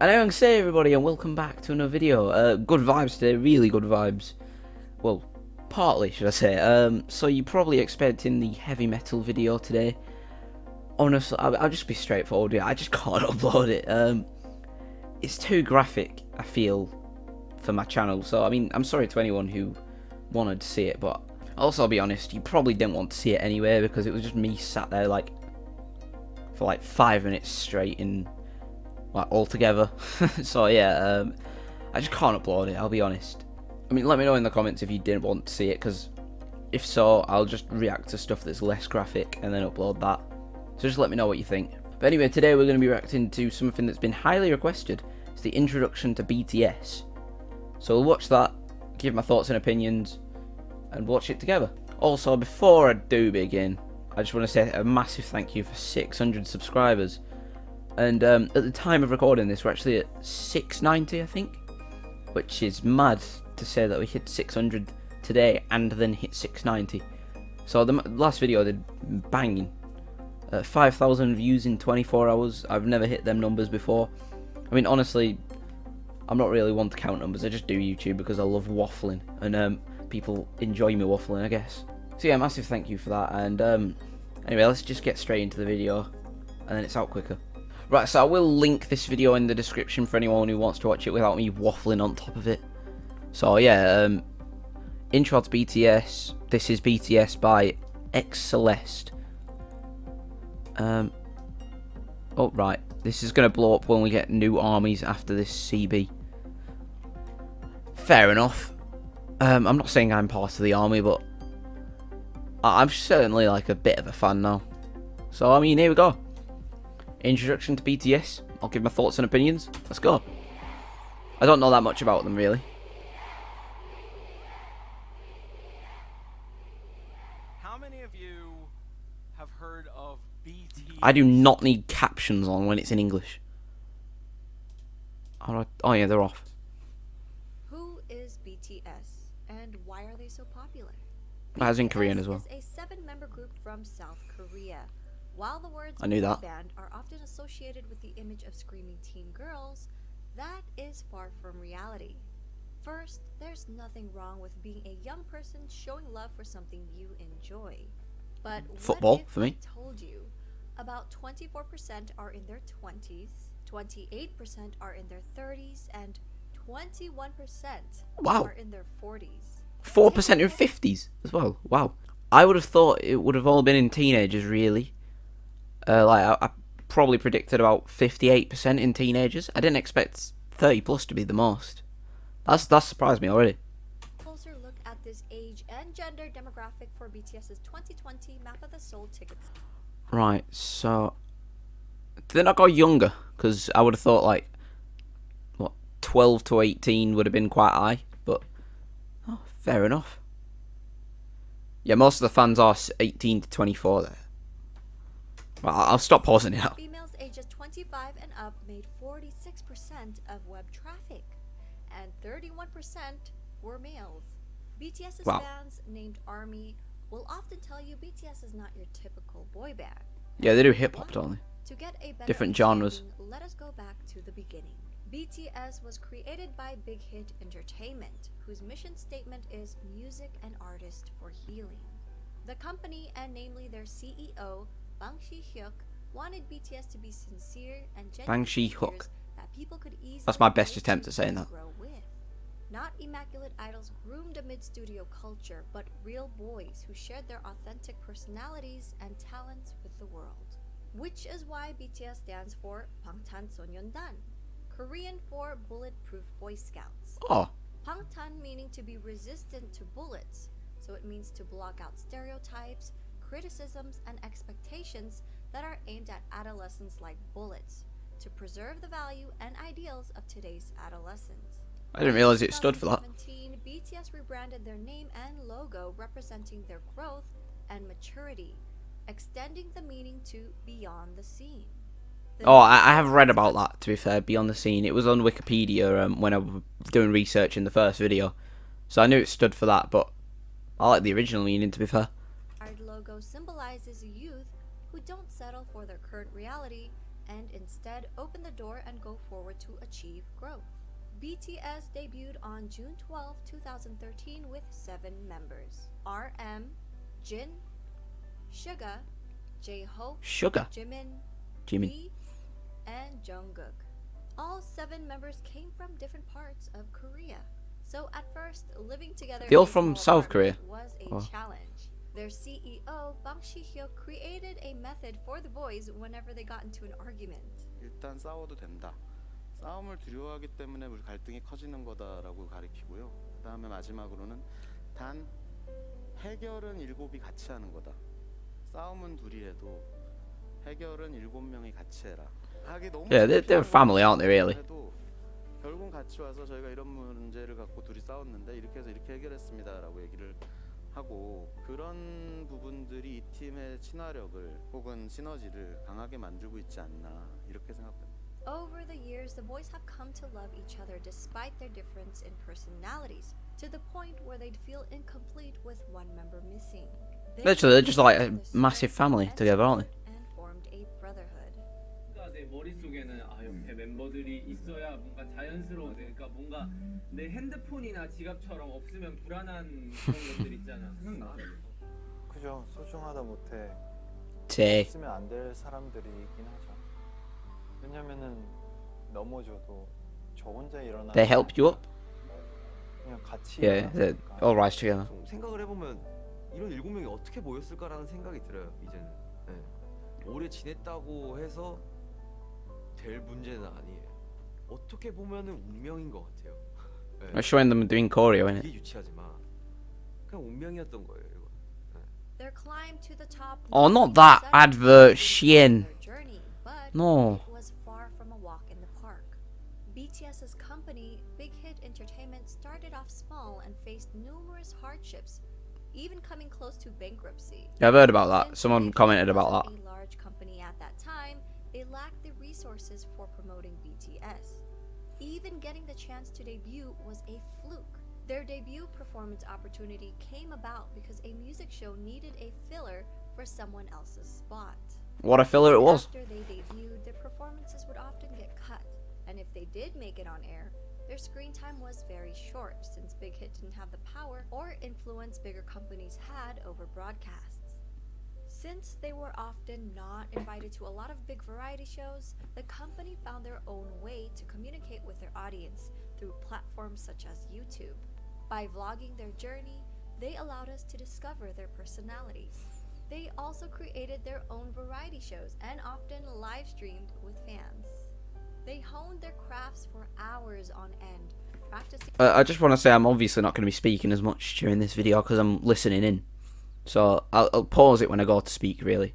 And I'm say everybody, and welcome back to another video. Good vibes today, really good vibes. Well, partly should I say. So you're probably expecting the heavy metal video today. Honestly, I'll just be straightforward. Yeah, I just can't upload it. It's too graphic, I feel, for my channel. So I mean, I'm sorry to anyone who wanted to see it, but also I'll be honest, you probably didn't want to see it anyway because it was just me sat there like for like 5 minutes straight in. Like all together. So yeah, I just can't upload it, I'll be honest. I mean, let me know in the comments if you didn't want to see it, because if so, I'll just react to stuff that's less graphic and then upload that. So just let me know what you think. But anyway, today we're going to be reacting to something that's been highly requested. It's the introduction to BTS. So we'll watch that, give my thoughts and opinions, and watch it together. Also, before I do begin, I just want to say a massive thank you for 600 subscribers. And at the time of recording this, we're actually at 690, I think, which is mad to say that we hit 600 today and then hit 690. So the last video I did banging, 5,000 views in 24 hours. I've never hit them numbers before. I mean, honestly, I'm not really one to count numbers. I just do YouTube because I love waffling, and people enjoy me waffling, I guess. So yeah, massive thank you for that. And anyway, let's just get straight into the video, and then it's out quicker. Right, so I will link this video in the description for anyone who wants to watch it without me waffling on top of it. So yeah, intro to BTS. This is BTS by X Celeste. Oh right, this is gonna blow up when we get new armies after this CB. Fair enough. I'm not saying I'm part of the army, but I'm certainly like a bit of a fan now. So I mean, here we go. Introduction to BTS. I'll give my thoughts and opinions. Let's go. I don't know that much about them, really. How many of you have heard of BTS? I do not need captions on when it's in English. Oh yeah, they're off. Who is BTS and why are they so popular? As in Korean as well. BTS is a 7-member group from South Korea. While the words I knew that. boyband are often associated with the image of screaming teen girls, that is far from reality. First, there's nothing wrong with being a young person showing love for something you enjoy. But Football, what if for me. I told you about 24% are in their 20s, 28% are in their 30s, and 21% Wow. are in their 40s. 4% in 50s as well. Wow. I would have thought it would have all been in teenagers, really. I probably predicted about 58% in teenagers. I didn't expect 30 plus to be the most. That surprised me already. Closer look at this age and gender demographic for BTS's 2020 Map of the Soul tickets. Right, so did they not go younger? Because I would have thought like what 12 to 18 would have been quite high, but oh, fair enough. Yeah, most of the fans are 18 to 24 there. Well, I'll stop pausing it now. Females ages 25 and up made 46% of web traffic, and 31% were males. BTS's Wow. fans, named ARMY, will often tell you BTS is not your typical boy band. Yeah, they do hip hop, don't they? To get a better Different genres. understanding, let us go back to the beginning. BTS was created by Big Hit Entertainment, whose mission statement is music and artist for healing. The company, and namely their CEO, Bang Si-hyuk, wanted BTS to be sincere and genuine Bang Si-hyuk. figures that people could easily That's my best relate attempt to at saying and that. grow with. Not immaculate idols groomed amid studio culture, but real boys who shared their authentic personalities and talents with the world. Which is why BTS stands for Bangtanso년단, Korean for Bulletproof Boy Scouts. Oh, Bangtan meaning to be resistant to bullets, so it means to block out stereotypes, criticisms, and expectations that are aimed at adolescents like bullets, to preserve the value and ideals of today's adolescents. I didn't realize it stood for that. In 2017, BTS rebranded their name and logo representing their growth and maturity, extending the meaning to beyond the scene. Oh, I have read about that, to be fair, beyond the scene. It was on Wikipedia when I was doing research in the first video. So I knew it stood for that, but I like the original meaning, to be fair. Our logo symbolizes youth who don't settle for their current reality and instead open the door and go forward to achieve growth. BTS debuted on June 12, 2013 with 7 members: RM, Jin, Suga, J-Hope, Sugar. Jimin, Jimin. V, and Jungkook. All 7 members came from different parts of Korea. So at first, living together They all in a from small South Korea? apartment was a Oh. challenge. Their CEO, Bang Si-hyo, created a method for the boys whenever they got into an argument. 일단 싸워도 된다. 싸움을 두려워하기 때문에 우리 갈등이 커지는 거다라고 가리키고요. 그다음에 마지막으로는 단 해결은 7이 같이 하는 거다. 싸움은 둘이 해도 해결은 7명이 같이 해라. 하기 너무 Yeah, they're family, aren't they, really? 해도 결국 같이 와서 저희가 이런 문제를 갖고 둘이 싸웠는데 이렇게 해서 이렇게 해결했습니다라고 얘기를 하고 그런 부분들이 이 팀의 친화력을 혹은 시너지를 강하게 만들고 있지 않나 이렇게 생각합니다. Over the years, the boys have come to love each other despite their difference in personalities, to the point where they'd feel incomplete with one member missing. They Literally, they're just like a together massive family and together, aren't they? and formed a brotherhood. 내 머릿속에는 옆에 멤버들이 있어야 뭔가 자연스러워. 그러니까 뭔가 내 핸드폰이나 지갑처럼 없으면 불안한 그런 것들 있잖아. 생각나? 그죠. 소중하다 못해 Tay. 쓰면 안 될 사람들이긴 하죠. 왜냐면은 넘어져도 저 혼자 일어나. They help you up? 그냥 같이. Yeah, they 일어나니까. all rise together. 좀 생각을 해보면 이런 7명이 어떻게 모였을까라는 생각이 들어요. 이제는 오래 지냈다고 해서 될 문제는 아니에요. 어떻게 보면은 운명인 것 같아요. I'm showing them doing choreo, innit? 이게 유치하지만 그냥 운명이었던 거예요. 이거. Their climb to the top Oh, not may that be advert, sudden Shein. their journey, but No. it was far from a walk in the park. BTS's company, Big Hit Entertainment, started off small and faced numerous hardships, even coming close to bankruptcy. Yeah, I've heard about that. Since Someone Big Hit commented about wasn't that. a large company at that time, they lacked the resources for promoting BTS. Even getting the chance to debut was a fluke. Their debut performance opportunity came about because a music show needed a filler for someone else's spot. What a filler it was. After they debuted, their performances would often get cut, and if they did make it on air, their screen time was very short since Big Hit didn't have the power or influence bigger companies had over broadcasts. Since they were often not invited to a lot of big variety shows, the company found their own way to communicate with their audience through platforms such as YouTube. By vlogging their journey, they allowed us to discover their personalities. They also created their own variety shows and often live streamed with fans. They honed their crafts for hours on end, practicing I just want to say I'm obviously not going to be speaking as much during this video because I'm listening in. So I'll pause it when I go to speak, really.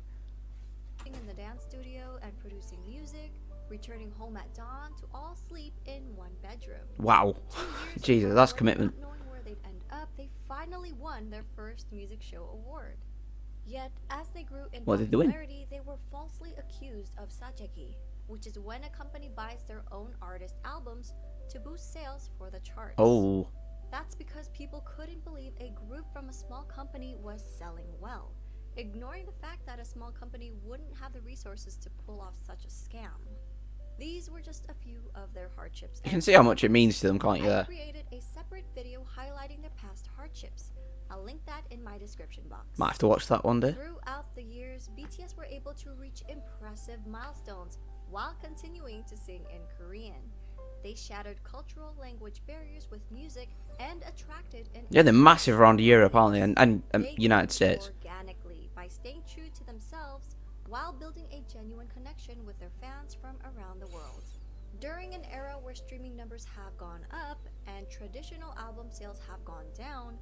in the dance studio and producing music, returning home at dawn to all sleep in one bedroom. Wow. 2 years Jesus, before, that's commitment. Not knowing where they'd end up, they finally won their first music show award. Yet, as they grew in What did they win? popularity, they were falsely accused of sajegi, which is when a company buys their own artist albums to boost sales for the charts. Oh. That's because people couldn't believe a group from a small company was selling well, ignoring the fact that a small company wouldn't have the resources to pull off such a scam. These were just a few of their hardships. You can see how much it means to them, can't you, I there? created a separate video highlighting their past hardships. I'll link that in my description box. Might have to watch that one day. Throughout the years, BTS were able to reach impressive milestones while continuing to sing in Korean. They shattered cultural language barriers with music and attracted an Yeah, they're massive around Europe, aren't they? And They United grew States. organically by staying true to themselves while building a genuine connection with their fans from around the world. During an era where streaming numbers have gone up and traditional album sales have gone down,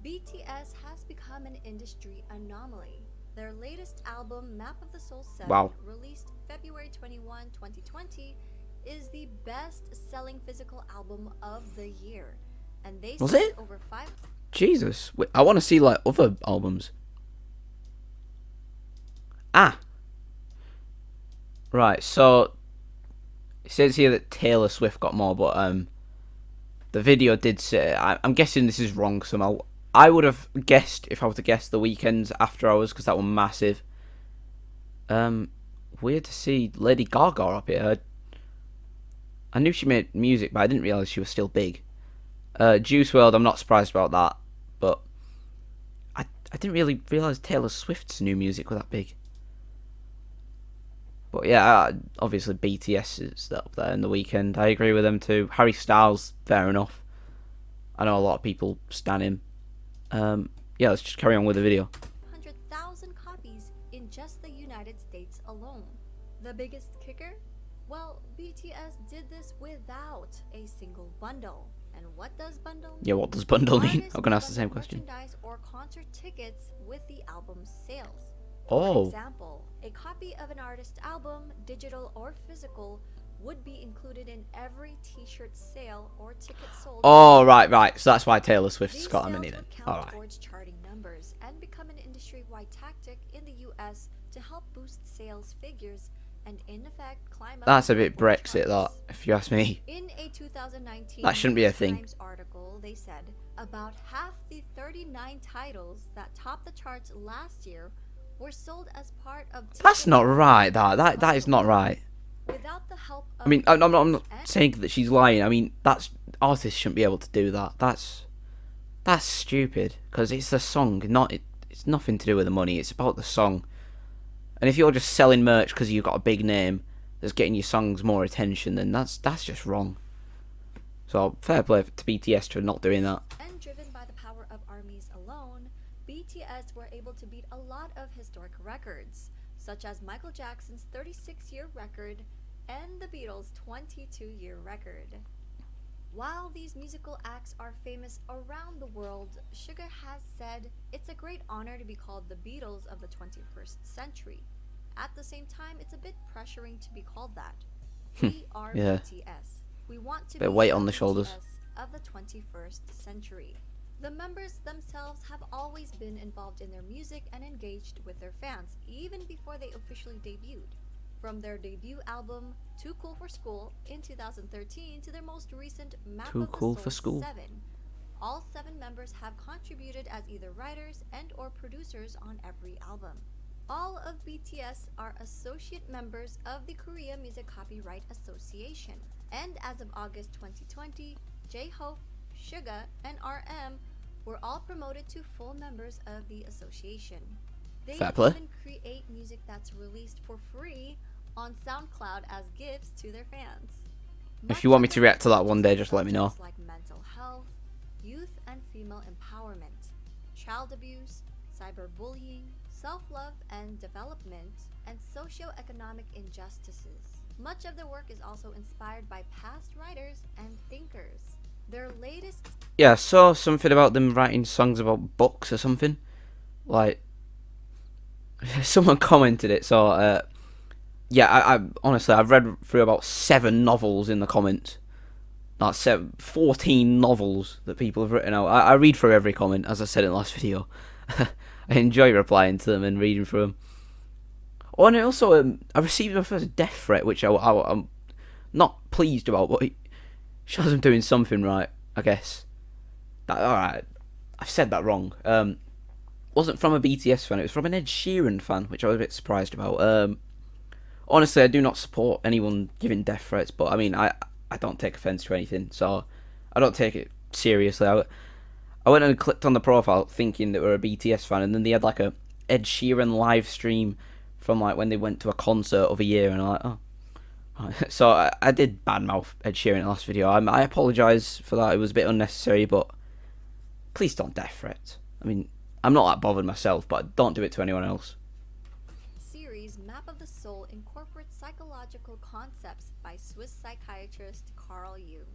BTS has become an industry anomaly. Their latest album, Map of the Soul 7, Wow. released February 21, 2020, is the best-selling physical album of the year. And they Was sold it? over 5 Jesus. Wait, I want to see, like, other albums. Ah. Right, so it says here that Taylor Swift got more, but the video did say, I'm guessing this is wrong somehow. I would have guessed, if I were to guess, The Weeknd's After Hours, because that one massive. weird to see Lady Gaga up here. I knew she made music, but I didn't realise she was still big. Juice WRLD, I'm not surprised about that, but I didn't really realise Taylor Swift's new music was that big. But yeah, obviously BTS is up there in The Weeknd. I agree with them too. Harry Styles, fair enough. I know a lot of people stan him. Yeah, let's just carry on with the video. 100,000 copies in just the United States alone. The biggest kicker? Well, BTS did this without a single bundle. And what does bundle mean? Yeah, what does bundle mean? Artists I'm gonna ask the bundle same question. Merchandise or concert tickets with the album's sales. Oh. For example, a copy of an artist's album, digital or physical, would be included in every t-shirt sale or ticket sold. Oh, right. So that's why Taylor Swift's These got a sales mini then. would count Alright. towards charting numbers and become an industry-wide tactic in the US to help boost sales figures and in effect climb up That's a the bit Billboard Brexit, that, charts. if you ask me. In a 2019 That shouldn't be a New York thing. Times article, they said about half the 39 titles that topped the charts last year were sold as part of. That's not right, that is not right. Without the help of I mean, I'm not and saying that she's lying. I mean, artists shouldn't be able to do that. That's stupid, because it's the song, it's nothing to do with the money. It's about the song. And if you're just selling merch because you've got a big name that's getting your songs more attention, then that's just wrong. So fair play to BTS for not doing that. and driven by the power of armies alone, BTS were able to beat a lot of historic records, such as Michael Jackson's 36-year record and the Beatles' 22-year record. While these musical acts are famous around the world, Suga has said it's a great honor to be called the Beatles of the 21st century. At the same time, it's a bit pressuring to be called that. We are Yeah. BTS. We want to Bit be weight the on the shoulders. BTS of the 21st century. The members themselves have always been involved in their music and engaged with their fans, even before they officially debuted. From their debut album, Too Cool for School, in 2013 to their most recent Map Too of the Cool Soul for School. 7, all 7 members have contributed as either writers and or producers on every album. All of BTS are associate members of the Korea Music Copyright Association, and as of August 2020, J-Hope, Suga, and RM were all promoted to full members of the association. They Fair play. even create music that's released for free on SoundCloud as gifts to their fans. If you want me to react to that one day, just let me know. Subjects like mental health, youth and female empowerment, child abuse, cyberbullying, self-love and development, and socio-economic injustices. Much of their work is also inspired by past writers and thinkers. Their latest Yeah, I saw something about them writing songs about books or something. Like, someone commented it, so, yeah, I honestly, I've read through about 7 novels in the comments. Not 14 novels that people have written out. I read through every comment, as I said in the last video. I enjoy replying to them and reading through them. Oh, and also, I received my first death threat, which I'm not pleased about, but it shows I'm doing something right, I guess. Alright, I've said that wrong. Wasn't from a BTS fan, it was from an Ed Sheeran fan, which I was a bit surprised about. Honestly, I do not support anyone giving death threats, but I mean, I don't take offence to anything, so I don't take it seriously. I went and clicked on the profile thinking that we're a BTS fan, and then they had like a Ed Sheeran live stream from like when they went to a concert of a year, and I'm like, oh. Right. So I did badmouth Ed Sheeran in the last video. I apologise for that, it was a bit unnecessary, but please don't death threat. I mean, I'm not that bothered myself, but don't do it to anyone else. series, Map of the Soul, incorporates psychological concepts by Swiss psychiatrist Carl Jung.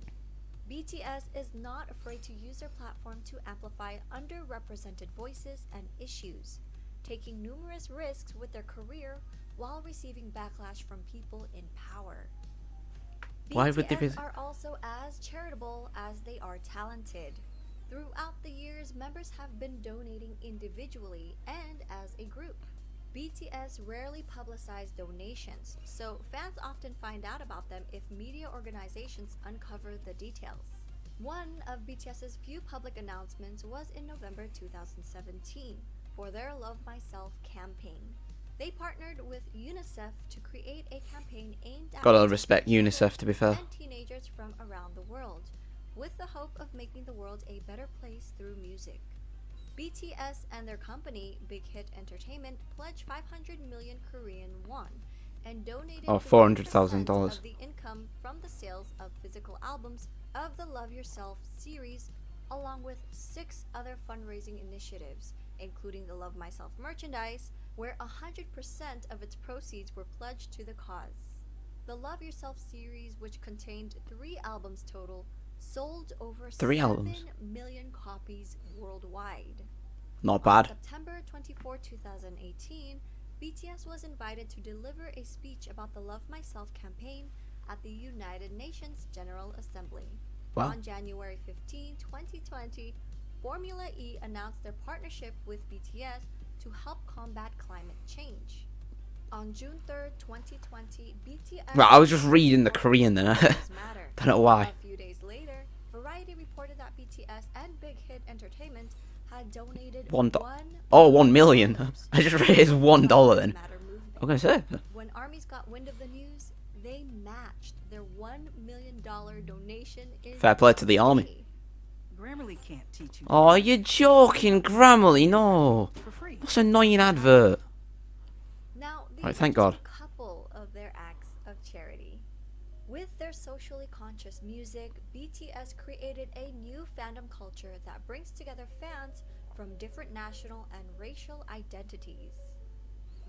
BTS is not afraid to use their platform to amplify underrepresented voices and issues, taking numerous risks with their career while receiving backlash from people in power. Why would they BTS are also as charitable as they are talented. Throughout the years, members have been donating individually and as a group. BTS rarely publicize donations, so fans often find out about them if media organizations uncover the details. One of BTS's few public announcements was in November 2017 for their Love Myself campaign. They partnered with UNICEF to create a campaign aimed at Gotta protecting respect children UNICEF, to be fair. and teenagers from around the world, with the hope of making the world a better place through music. BTS and their company, Big Hit Entertainment, pledged 500 million Korean won and donated Oh, 3% $400,000. of the income from the sales of physical albums of the Love Yourself series, along with 6 other fundraising initiatives, including the Love Myself merchandise, where 100% of its proceeds were pledged to the cause. The Love Yourself series, which contained 3 albums total, sold over 3 albums. 7 million copies worldwide. Not On bad. September 24, 2018, BTS was invited to deliver a speech about the Love Myself campaign at the United Nations General Assembly. Wow. On January 15, 2020, Formula E announced their partnership with BTS to help combat climate change. On June 3rd, 2020, BTS... Right, I was just reading the Korean then. Matter. Don't know why. A few days later, Variety reported that BTS and Big Hit Entertainment had donated $1 million. I just raised $1 then. I was gonna say. When armies got wind of the news, they matched their $1 million donation in Fair play to the army. Grammarly can't teach you. Oh, you're joking, Grammarly, no. For free. What's an annoying advert? Now, these Right, thank are God. just a couple of their acts of charity. With their socially conscious music, BTS created a new fandom culture that brings together fans from different national and racial identities.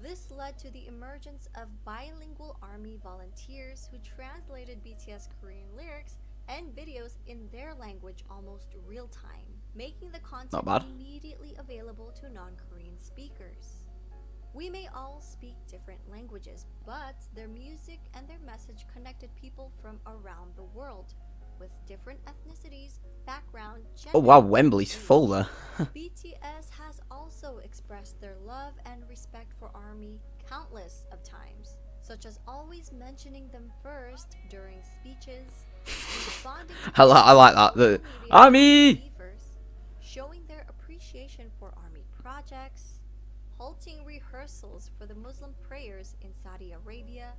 This led to the emergence of bilingual army volunteers who translated BTS Korean lyrics and videos in their language almost real time, making the content Not bad. immediately available to non-Korean speakers. We may all speak different languages, but their music and their message connected people from around the world, with different ethnicities, background, gender, Oh wow, and Wembley's age. full there. BTS has also expressed their love and respect for ARMY countless of times, such as always mentioning them first during speeches, responding to I like that. The social media ARMY! believers, showing their appreciation for ARMY projects, halting rehearsals for the Muslim prayers in Saudi Arabia.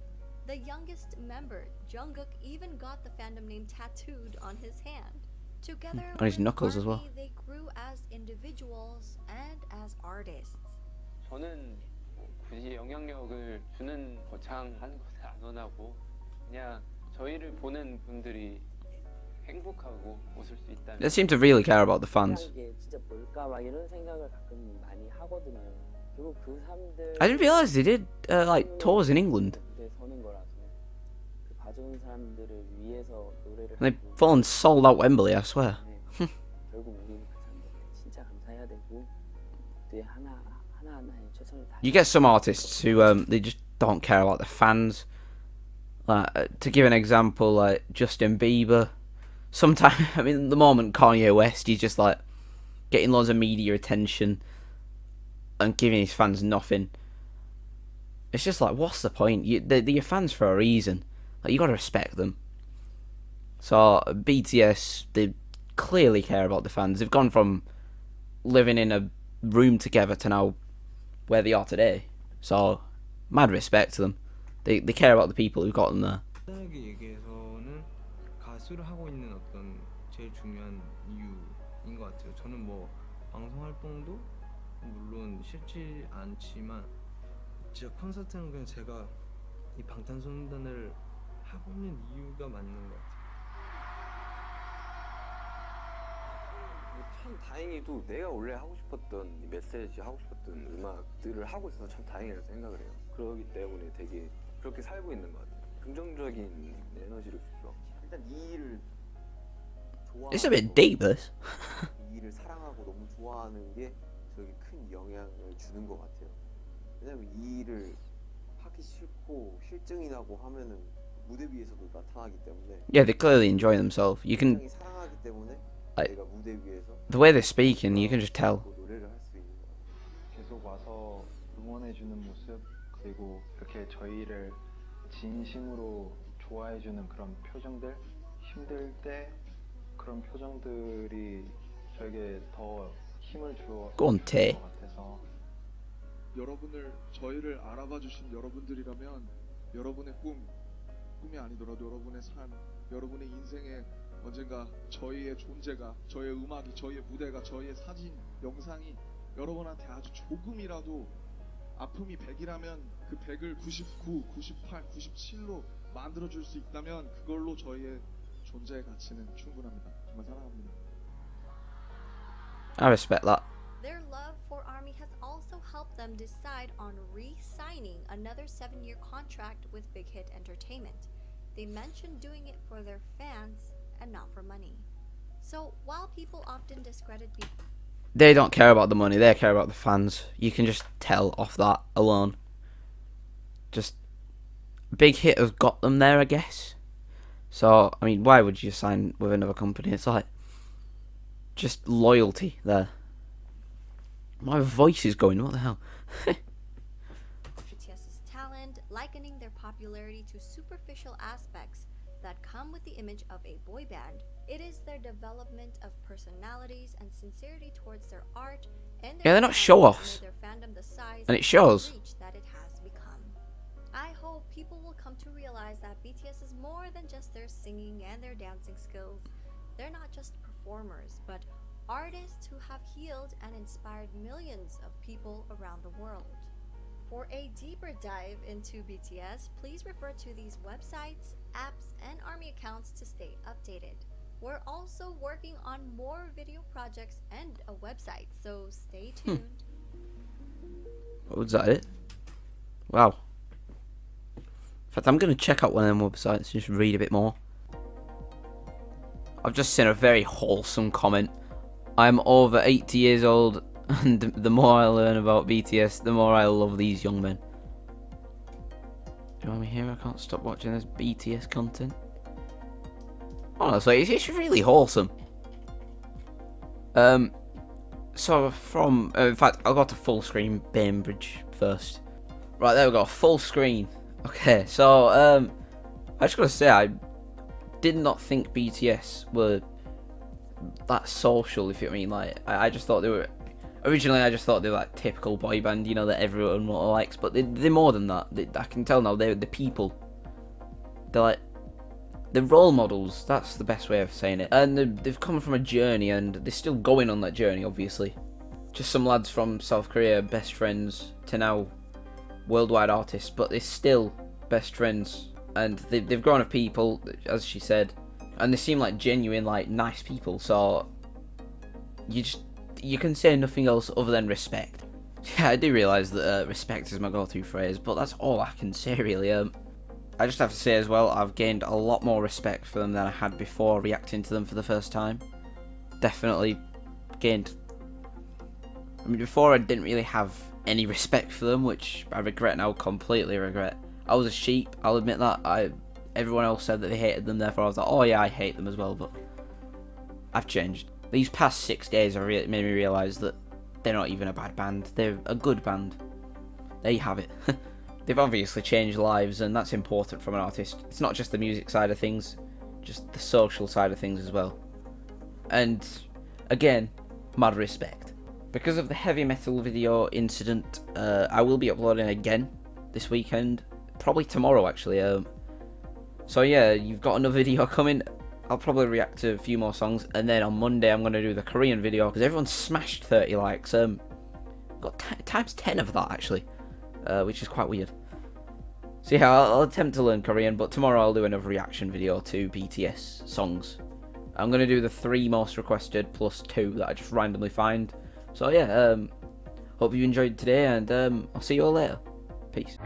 The youngest member, Jungkook, even got the fandom name tattooed on his hand. Together On his with knuckles as well. ARMY, they grew as individuals and as artists. 저는 굳이 영향력을 주는 거창한 것을 안 원하고 그냥 저희를 보는 분들이 행복하고 웃을 수 있다면 They seem to really care about the fans. 이게 진짜 뭘까 막 이런 생각을 가끔 많이 하거든요. 그리고 그 사람들 I didn't realise they did like tours in England. 무대에 서는 거라서 그 봐주는 사람들을 위해서 노래를 They 하고 full and sold out Wembley, I swear. 네, 결국 우리는 그 사람들에게 진짜 감사해야 되고 또 하나하나에 최선을 다해. You get some artists who they just don't care about the fans. To give an example, like Justin Bieber. Sometimes, I mean, at the moment Kanye West, he's just like getting loads of media attention and giving his fans nothing. It's just like, what's the point? They're your fans for a reason. Like, you gotta respect them. So BTS, they clearly care about the fans. They've gone from living in a room together to now where they are today. So mad respect to them. They care about the people who got them there. 간단하게 얘기해서는 가수를 하고 있는 어떤 제일 중요한 이유인 것 같아요. 저는 뭐 방송 활동도 물론 싫지 않지만 진짜 콘서트는 그냥 제가 이 방탄소년단을 하고 있는 이유가 맞는 것 같아요. 참 다행히도 내가 원래 하고 싶었던 이 메시지 하고 싶었던 음악들을 하고 있어서 참 다행이라고 생각을 해요. 그렇기 때문에 되게 그렇게 살고 있는 것 같아요. 긍정적인 에너지를 주죠. 일단 이 일을 It's a bit deep, this. 이 일을 사랑하고 너무 좋아하는 게 저에게 큰 영향을 주는 것 같아요. 왜냐면 이 일을 하기 싫고 실증이 나고 하면은 무대 위에서도 나타나기 때문에. Yeah, they clearly enjoy themselves. You can, 굉장히 사랑하기 때문에 like, 내가 무대 위에서 the way they're speaking, you can just tell. 노래를 할 수 있는 것 같아요. 계속 와서 응원해주는 모습 그리고 이렇게 저희를 진심으로 좋아해주는 그런 표정들 힘들 때 그런 표정들이 저에게 더 힘을 주어 Go on, Tay. 것 같아서 저희를 알아봐 주신 여러분들이라면 여러분의 꿈이 아니더라도 여러분의 삶, 여러분의 인생에 언젠가 저희의 존재가, 저희의 음악이, 저희의 무대가, 저희의 사진, 영상이 여러분한테 아주 조금이라도 아픔이 100이라면 그 100을 99, 98, 97로 만들어줄 수 있다면 그걸로 저희의 존재의 가치는 충분합니다. 정말 사랑합니다. I respect that. Their love for ARMY has also helped them decide on re-signing another 7-year contract with Big Hit Entertainment. They mentioned doing it for their fans and not for money. So while people often discredit They don't care about the money, they care about the fans. You can just tell off that alone. Just Big Hit has got them there, I guess. So, I mean, why would you sign with another company? It's like just loyalty there. My voice is going, what the hell? BTS's talent, likening their popularity to superficial aspects that come with the image of a boy band. It is their development of personalities and sincerity towards their art and their Yeah, they're not show-offs. their fandom the size And it shows. reach that it has become. I hope people will come to realize that BTS is more than just their singing and their dancing skills. They're not just performers, but artists who have healed and inspired millions of people around the world. For a deeper dive into BTS, please refer to these websites, apps, and ARMY accounts to stay updated. We're also working on more video projects and a website, so stay tuned. Was that it? Wow. In fact, I'm going to check out one of them websites and just read a bit more. I've just seen a very wholesome comment. I'm over 80 years old, and the more I learn about BTS, the more I love these young men. Do you want me here? I can't stop watching this BTS content. Honestly, it's really wholesome. So from, in fact, I'll go to full screen Bainbridge first. Right, there we go, full screen. Okay, so, I just gotta say, I did not think BTS were that social, if you know what I mean. Like, I just thought they were, originally I just thought they were like typical boy band, you know, that everyone likes, but they're more than that. I can tell now, they're the people. They're like, they're role models, that's the best way of saying it. And they've come from a journey, and they're still going on that journey, obviously. Just some lads from South Korea, best friends, to now worldwide artists, but they're still best friends. And they've grown as people, as she said, and they seem like genuine, like, nice people, so you can say nothing else other than respect. Yeah, I do realise that respect is my go-to phrase, but that's all I can say, really. I just have to say as well, I've gained a lot more respect for them than I had before reacting to them for the first time. Definitely gained. I mean, before I didn't really have any respect for them, which I regret now, completely regret. I was a sheep, I'll admit that. Everyone else said that they hated them, therefore I was like, oh yeah, I hate them as well, but I've changed. These past 6 days have made me realise that they're not even a bad band, they're a good band. There you have it. They've obviously changed lives, and that's important from an artist. It's not just the music side of things, just the social side of things as well. And again, mad respect. Because of the heavy metal video incident, I will be uploading again this weekend, probably tomorrow actually. So yeah, you've got another video coming. I'll probably react to a few more songs, and then on Monday I'm going to do the Korean video, because everyone smashed 30 likes. Got times 10 of that actually. Which is quite weird. So yeah, I'll attempt to learn Korean, but tomorrow I'll do another reaction video to BTS songs. I'm going to do the 3 most requested plus 2 that I just randomly find. So yeah, hope you enjoyed today, and I'll see you all later. Peace.